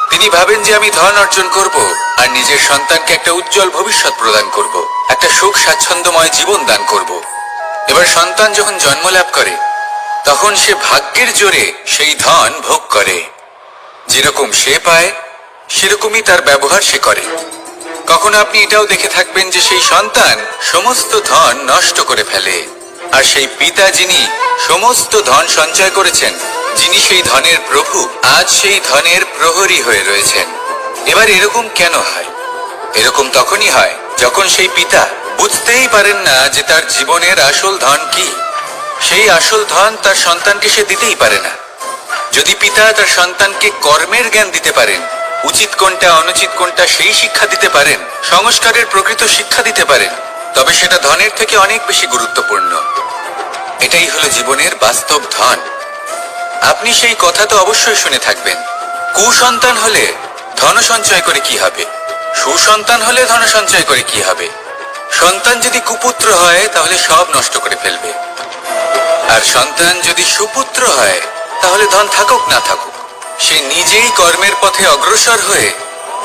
তিনি ভাবেন যে আমি ধন অর্জন করব আর নিজের সন্তানকে একটা উজ্জ্বল ভবিষ্যৎ প্রদান করব, একটা সুখ স্বাচ্ছন্দ্যময় জীবন দান করব। এবার সন্তান যখন জন্ম লাভ করে তখন সে ভাগ্যের জোরে সেই ধন ভোগ করে। যেরকম সে পায় সেরকমই তার ব্যবহার সে করে। কখনো আপনি এটাও দেখে থাকবেন যে সেই সন্তান সমস্ত ধন নষ্ট করে ফেলে, আর সেই পিতা যিনি সমস্ত ধন সঞ্চয় করেছেন, যিনি সেই ধনের প্রভু, আজ সেই ধনের প্রহরী হয়ে রয়েছেন। এবার এরকম কেন হয়? এরকম তখনই হয় যখন সেই পিতা বুঝতেই পারেন না যে তার জীবনের আসল ধন কি। সেই আসল ধন তার সন্তানকে সে দিতেই পারে না। যদি পিতা তার সন্তানকে কর্মের জ্ঞান দিতে পারেন, উচিত কোনটা অনুচিত কোনটা সেই শিক্ষা দিতে পারেন, সংস্কারের প্রকৃত শিক্ষা দিতে পারেন, তবে সেটা ধনের থেকে অনেক বেশি গুরুত্বপূর্ণ। এটাই হলো জীবনের বাস্তব ধন। আপনি সেই কথা তো অবশ্যই শুনে থাকবেন কুসন্তান হলে ধন সঞ্চয় করে কি হবে, সুসন্তান হলে ধন সঞ্চয় করে কি হবে? সন্তান যদি কুপুত্র হয় তাহলে সব নষ্ট করে ফেলবে, আর সন্তান যদি সুপুত্র হয় তাহলে ধন থাকুক না থাকুক সে নিজেই কর্মের পথে অগ্রসর হয়ে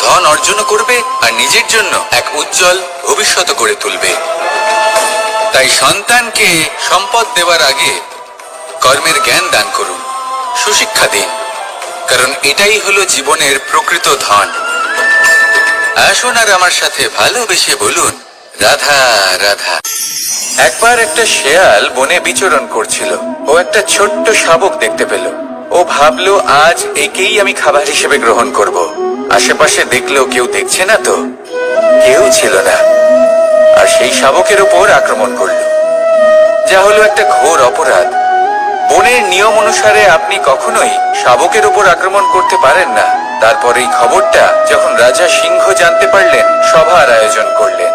ধন অর্জন করবে আর নিজের জন্য এক উজ্জ্বল ভবিষ্যৎ গড়ে তুলবে। তাই সন্তানকে সম্পদ দেওয়ার আগে কর্মের জ্ঞান দান করুন, সুশিক্ষা দিন, কারণ এটাই হলো জীবনের প্রকৃত ধন। আসুন আর আমার সাথে ভালোবেসে বলুন রাধা রাধা। একবার একটা শেয়াল বনে বিচরণ করছিল। ও একটা ছোট্ট শাবক দেখতে পেল। ও ভাবলো আজ একেই আমি খাবার হিসেবে গ্রহণ করব। আশেপাশে দেখলো কেউ দেখছে না তো, কেউ ছিল না, আর সেই শাবকের উপর আক্রমণ করলো, যা হলো একটা ঘোর অপরাধ। বনের নিয়ম অনুসারে আপনি কখনোই শাবকের উপর আক্রমণ করতে পারেন না। তারপর এই খবরটা যখন রাজা সিংহ জানতে পারলেন, সভার আয়োজন করলেন।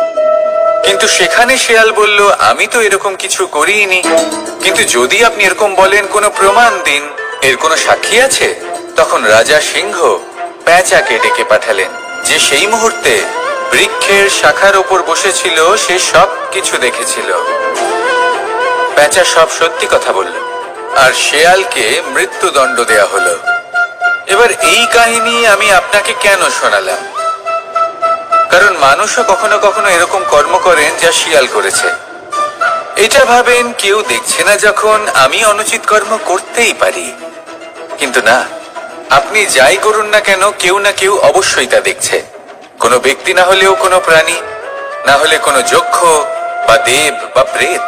কিন্তু সেখানে শেয়াল বলল, আমি তো এরকম কিছু করিনি। কিন্তু যদি আপনি এরকম বলেন, কোনো প্রমাণ দিন, এর কোনো সাক্ষী আছে? তখন রাজা সিংহ পেঁচাকে ডেকে পাঠালেন, যে সেই মুহূর্তে বৃক্ষের শাখার ওপর বসেছিল, সে সব কিছু দেখেছিল। পেঁচা সব সত্যি কথা বলল, আর শেয়ালকে মৃত্যুদণ্ড দেয়া হলো। এবার এই কাহিনী আমি আপনাকে কেন শোনালাম? কারণ মানুষও কখনো কখনো এরকম কর্ম করেন যা শিয়াল করেছে। এটা ভাবেন কেউ দেখছে না যখন আমি অনুচিত কর্ম করতেই পারি। কিন্তু না, আপনি যাই করুন না কেন, কেউ না কেউ অবশ্যই তা দেখছে। কোনো ব্যক্তি না হলেও কোনো প্রাণী, না হলে কোনো যক্ষ বা দেব বা প্রেত।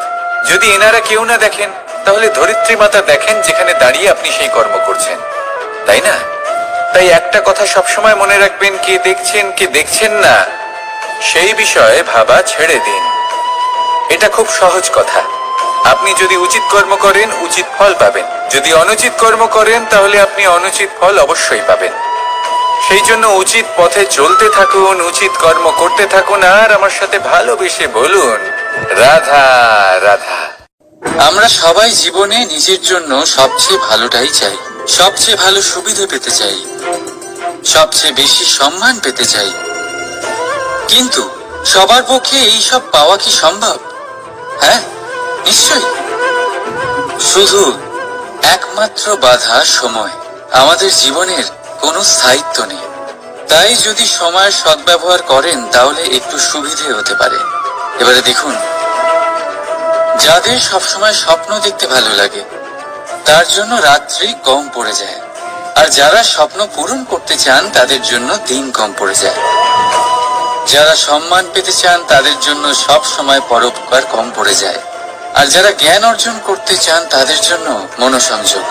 যদি এনারা কেউ না দেখেন, তাহলে ধরিত্রী মাতা দেখেন, যেখানে দাঁড়িয়ে আপনি সেই কর্ম করছেন, তাই না? তাই একটা কথা সবসময় মনে রাখবেন, কে দেখছেন কে দেখছেন না সেই বিষয়ে ভাবা ছেড়ে দিন। এটা খুব সহজ কথা। আপনি যদি উচিত কর্ম করেন, উচিত ফল পাবেন। যদি অনুচিত কর্ম করেন, তাহলে আপনি অনুচিত ফল অবশ্যই পাবেন। সেই জন্য উচিত পথে চলতে থাকুন, উচিত কর্ম করতে থাকুন, আর আমার সাথে ভালোবেসে বলুন রাধা রাধা। আমরা সবাই জীবনে নিজের জন্য সবচেয়ে ভালোটাই চাই, সবচেয়ে ভালো সুবিধা পেতে চাই, সবচেয়ে বেশি সম্মান পেতে চাই। কিন্তু সবার পক্ষে এই সব পাওয়া কি সম্ভব? হ্যাঁ, নিশ্চয়ই। শুধু একমাত্র বাধা সময়। আমাদের জীবনের কোনো স্থায়িত্ব নেই। তাই যদি সময়ের সদ্ব্যবহার করেন, তাহলে একটু সুবিধে হতে পারে। এবারে দেখুন, যাদের সবসময় স্বপ্ন দেখতে ভালো লাগে, তার জন্য রাত্রি কম পড়ে যায়। আর যারা স্বপ্ন পূরণ করতে চান, তাদের জন্য দিন কম পড়ে যায়। যারা সম্মান পেতে চান, তাদের জন্য সব সময় পরোপকার কম পড়ে যায়। আর যারা জ্ঞান অর্জন করতে চান, তাদের জন্য মনোসংযোগ।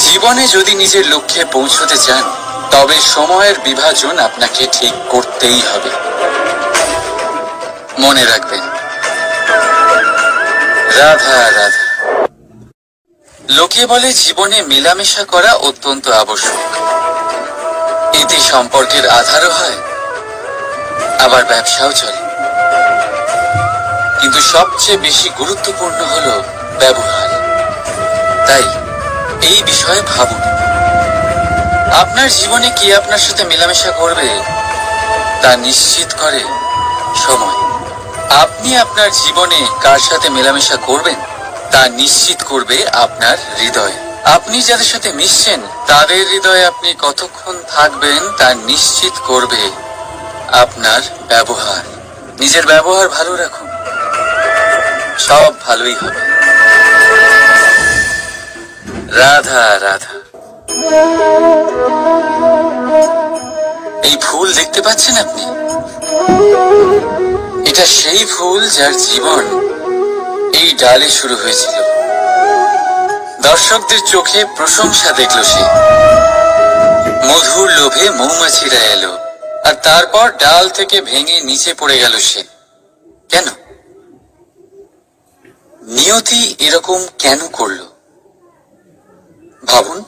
জীবনে যদি নিজের লক্ষ্যে পৌঁছতে চান, তবে সময়ের বিভাজন আপনাকে ঠিক করতেই হবে। মনে রাখবেন রাধা রাধা। লোকে বলে জীবনে মেলামেশা করা অত্যন্ত আবশ্যক। এতে সম্পর্কের আধারও হয়, আবার ব্যবসাও চলে। কিন্তু সবচেয়ে বেশি গুরুত্বপূর্ণ হলো ব্যবহার। তাই এই বিষয়ে ভাবুন, আপনার জীবনে কি আপনার সাথে মেলামেশা করবে তা নিশ্চিত করে সময়। আপনি আপনার জীবনে কার সাথে মেলামেশা করবেন তা নিশ্চিত করবে আপনার হৃদয়। আপনি যাদের সাথে মিশছেন, তাদের হৃদয়ে আপনি কতক্ষণ থাকবেন তা নিশ্চিত করবে আপনার ব্যবহার। নিজের ব্যবহার ভালো রাখুন, সব ভালোই হবে। রাধা রাধা। এই ফুল দেখতে পাচ্ছেন আপনি? এটা সেই ফুল যার জীবন এই ডালে শুরু হয়েছিল। দর্শকদের চোখে প্রশংসা দেখল সে। মধুর লোভে মৌমাছিরা এলো, আর তারপর ডাল থেকে ভেঙে নিচে পড়ে গেল সে। কেন? নিয়তি এরকম কেন করলো ভাবুন।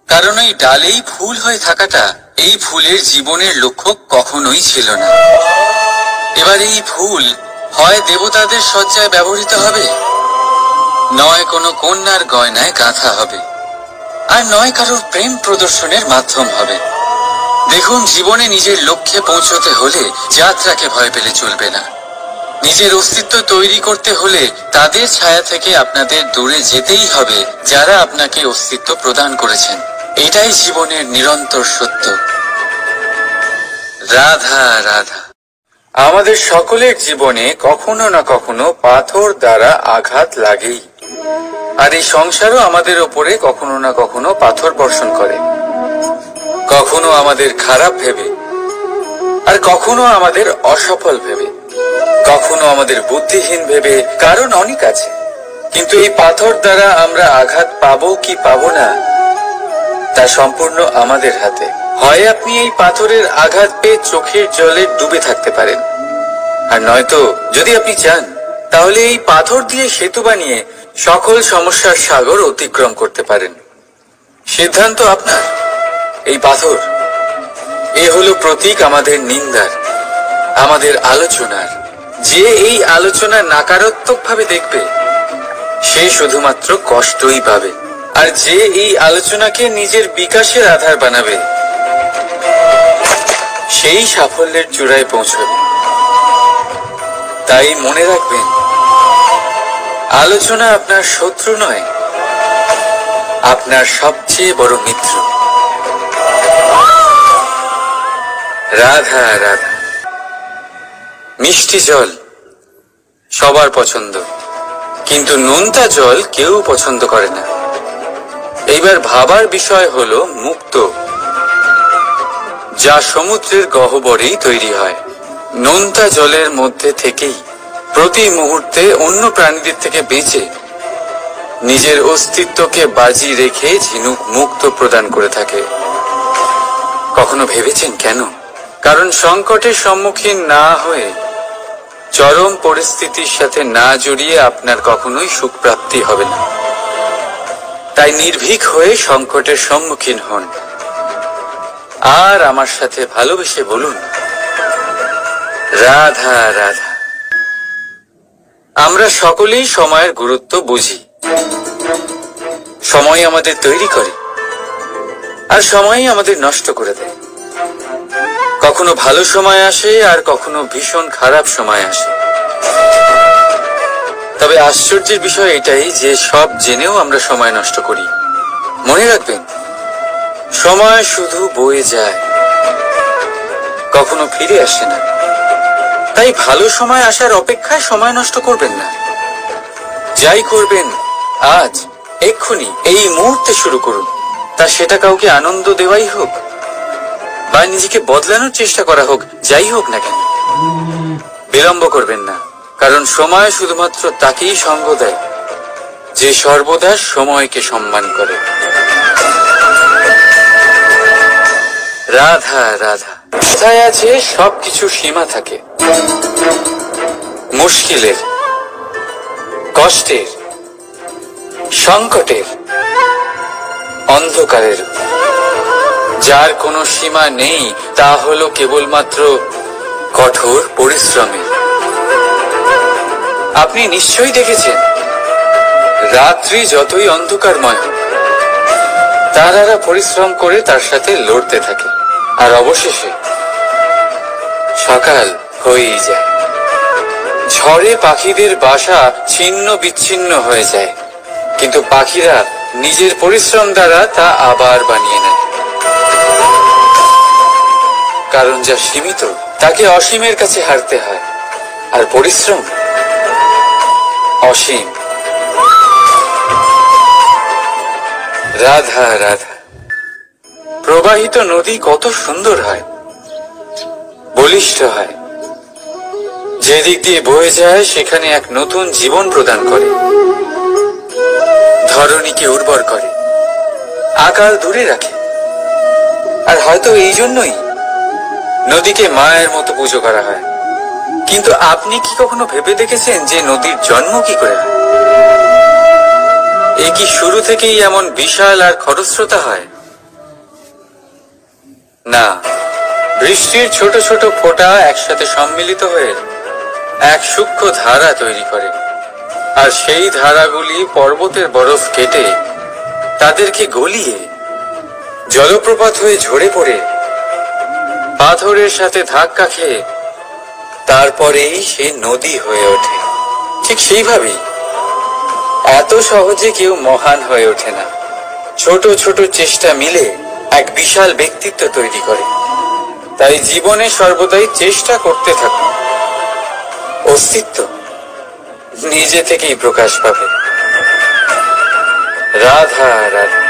কারণ এই ডালেই ফুল হয়ে থাকাটা এই ফুলের জীবনের লক্ষ্য কখনোই ছিল না। এবার এই ফুল হয় দেবতাদের সজ্জায় ব্যবহৃত হবে, নয় কোনো কন্যার গয়নায় গাঁথা হবে, আর নয় কারোর প্রেম প্রদর্শনের মাধ্যম হবে। দেখুন, জীবনে নিজের লক্ষ্যে পৌঁছতে হলে যাত্রাকে ভয় পেলে চলবে না। নিজের অস্তিত্ব তৈরি করতে হলে তাদের ছায়া থেকে আপনাদের দূরে যেতেই হবে যারা আপনাকে অস্তিত্ব প্রদান করেছেন। এটাই জীবনের নিরন্তর সত্য। রাধা রাধা। আমাদের সকলের জীবনে কখনো না কখনো পাথর দ্বারা আঘাত লাগেই, আর এই সংসারও আমাদের ওপরে কখনো না কখনো পাথর বর্ষণ করে। কখনো আমাদের খারাপ ভেবে, আর কখনো আমাদের অসফল ভেবে, কখনো আমাদের বুদ্ধিহীন ভেবে। কারণ অনেক আছে, কিন্তু এই পাথর দ্বারা আমরা আঘাত পাবো কি পাবো না তা সম্পূর্ণ আমাদের হাতে। হয় আপনি এই পাথরের আঘাত পেয়ে চোখের জলে ডুবে থাকতে পারেন, আর নয়তো যদি আপনি চান তাহলে এই পাথর দিয়ে সেতু বানিয়ে সকল সমস্যার সাগর অতিক্রম করতে পারেন। সিদ্ধান্ত আপনার। এই পাথর এ হলো প্রতীক আমাদের নিন্দার, আমাদের আলোচনার। যে এই আলোচনা নাকারাত্মক ভাবে দেখবে সে শুধুমাত্র কষ্টই পাবে, আর যে এই আলোচনাকে নিজের বিকাশের আধার বানাবে সেই সাফল্যের চূড়ায় পৌঁছবে। তাই মনে রাখবেন, আলোচনা আপনার শত্রু নয়, আপনার সবচেয়ে বড় মিত্র। রাধা রাধা। মিষ্টি জল সবার পছন্দ, কিন্তু নোনতা জল কেউ পছন্দ করে না। এইবার ভাবার বিষয় হলো মুক্ত, যা সমুদ্রের গহ্বরেই তৈরি হয়। নোনতা জলের মধ্যে থেকেই প্রতি মুহূর্তে অন্য প্রাণীদের থেকে বেঁচে নিজের অস্তিত্বকে বাজি রেখে ঝিনুক মুক্ত প্রদান করে থাকে। কখনো ভেবেছেন কেন? কারণ সংকটের সম্মুখীন না হয়ে, চরম পরিস্থিতির সাথে না জড়িয়ে আপনার কখনোই সুখ প্রাপ্তি হবে না। তাই নির্ভীক হয়ে সংকটের সম্মুখীন হন, আর আমার সাথে ভালোবেসে বলুন রাধা রাধা। আমরা সকলেই সময়ের গুরুত্ব বুঝি। সময় আমাদের তৈরি করে, আর সময়ই আমাদের নষ্ট করে দেয়। কখনো ভালো সময় আসে, আর কখনো ভীষণ খারাপ সময় আসে। তবে আশ্চর্যের বিষয় এটাই যে সব জেনেও আমরা সময় নষ্ট করি। মনে রাখবেন, সময় শুধু বয়ে যায়, কখনো ফিরে আসে না। তাই ভালো সময় আসার অপেক্ষায় সময় নষ্ট করবেন না। যাই করবেন আজ, এক্ষুনি, এই মুহূর্তে শুরু করুন। তা সেটা কাউকে আনন্দ দেওয়াই হোক, বা নিজেকে বদলানোর চেষ্টা করা হোক, যাই হোক না কেন, বিলম্ব করবেন না। কারণ সময় শুধুমাত্র তাকেই সঙ্গ দেয় যে সর্বদা সময়কে সম্মান করে। রাধা রাধা। কথায় আছে সবকিছু সীমা থাকে, মুশকিলের, কষ্টের, সংকটের, অন্ধকারের। যার কোনো সীমা নেই তা হলো কেবলমাত্র কঠোর পরিশ্রমের। আপনি নিশ্চয়ই দেখেছেন, রাত্রি যতই অন্ধকারময় হোক, তারারা পরিশ্রম করে তার সাথে লড়তে থাকে, আর অবশেষে সকাল হয়েই যায়। ঝড়ে পাখিদের বাসা ছিন্ন বিচ্ছিন্ন হয়ে যায়, কিন্তু পাখিরা নিজের পরিশ্রম দ্বারা তা আবার বানিয়ে নেয়। কারণ যা সীমিত তাকে অসীমের কাছে হারতে হয়, আর পরিশ্রম অসীম। রাধা রাধা। প্রবাহিত নদী কত সুন্দর হয়, বলিষ্ঠ হয়। যেদিক দিয়ে বয়ে যায় সেখানে এক নতুন জীবন প্রদান করে, ধরণীকে উর্বর করে, আকাল দূরে রাখে। আর হয়তো এই জন্যই নদীকে মায়ের মতো পুজো করা হয়। কিন্তু আপনি কি কখনো ভেবে দেখেছেন যে নদীর জন্ম কি করে হয়? এ কি শুরু থেকেই এমন বিশাল আর খরস্রোতা হয়? না, বৃষ্টির ছোট ছোট ফোঁটা একসাথে সম্মিলিত হয়ে এক সূক্ষ্ম ধারা তৈরি করে, আর সেই ধারাগুলি পর্বতের বরফ কেটে তাদেরকে গলিয়ে জলপ্রপাত হয়ে ঝরে পড়ে পাথরের সাথে ধাক্কা খেয়ে তারপরেই সে নদী হয়ে ওঠে। ঠিক সেইভাবেই এত সহজে কেউ মহান হয়ে ওঠে না। ছোট ছোট চেষ্টা মিলে এক বিশাল ব্যক্তিত্ব তৈরি করে। তাই জীবনে সর্বদাই চেষ্টা করতে থাকুন। অস্তিত্ব নিজে থেকেই প্রকাশ পাবে। রাধা রাধা।